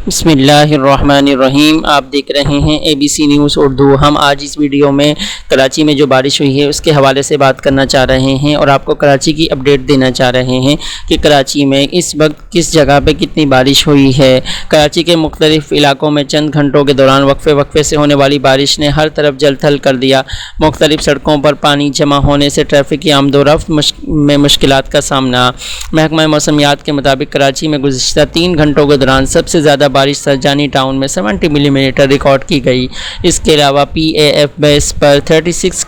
بسم اللہ الرحمن الرحیم، آپ دیکھ رہے ہیں ABC نیوز اردو۔ ہم آج اس ویڈیو میں کراچی میں جو بارش ہوئی ہے اس کے حوالے سے بات کرنا چاہ رہے ہیں اور آپ کو کراچی کی اپڈیٹ دینا چاہ رہے ہیں کہ کراچی میں اس وقت کس جگہ پہ کتنی بارش ہوئی ہے۔ کراچی کے مختلف علاقوں میں چند گھنٹوں کے دوران وقفے سے ہونے والی بارش نے ہر طرف جل تھل کر دیا۔ مختلف سڑکوں پر پانی جمع ہونے سے ٹریفک کی آمد و رفت میں مشکلات کا سامنا۔ محکمہ موسمیات کے مطابق کراچی میں گزشتہ 3 گھنٹوں کے دوران سب سے زیادہ بارش سرجانی ٹاؤن میں 70 ملی میٹر ریکارڈ کی گئی۔ اس کے علاوہ PAF بیس پر 36،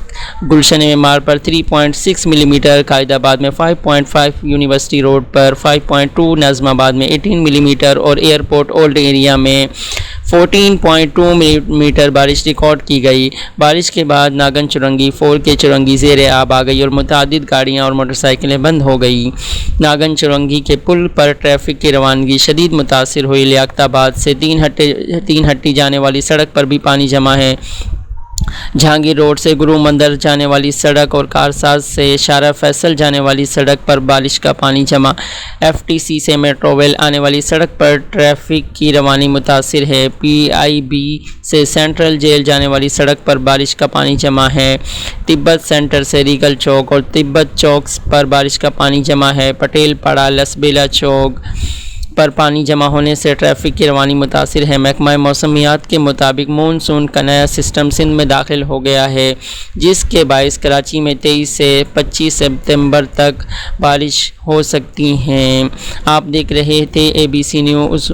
گلشن معمار پر 3.6 ملی میٹر، قائد آباد میں 5.5، یونیورسٹی روڈ پر 5.2، نظم آباد میں 18 ملی میٹر اور ایئرپورٹ اولڈ ایریا میں 14.2 ملی میٹر بارش ریکارڈ کی گئی۔ بارش کے بعد ناگن چرنگی 4 کے چرنگی زیر آب آ گئی اور متعدد گاڑیاں اور موٹر سائیکلیں بند ہو گئی۔ ناگن چرنگی کے پل پر ٹریفک کی روانگی شدید متاثر ہوئی۔ لیاقت آباد سے تین ہٹی جانے والی سڑک پر بھی پانی جمع ہے۔ جہانگیر روڈ سے گرو مندر جانے والی سڑک اور کارساز سے شارع فیصل جانے والی سڑک پر بارش کا پانی جمع۔ FTC سے میٹرو ویل آنے والی سڑک پر ٹریفک کی روانی متاثر ہے۔ PIB سے سینٹرل جیل جانے والی سڑک پر بارش کا پانی جمع ہے۔ تبت سینٹر سے ریگل چوک اور تبت چوک پر بارش کا پانی جمع ہے۔ پٹیل پڑا لسبیلا چوک پر پانی جمع ہونے سے ٹریفک کی روانی متاثر ہے۔ محکمہ موسمیات کے مطابق مونسون کا نیا سسٹم سندھ میں داخل ہو گیا ہے، جس کے باعث کراچی میں 23 سے 25 ستمبر تک بارش ہو سکتی ہے۔ آپ دیکھ رہے تھے ABC نیوز۔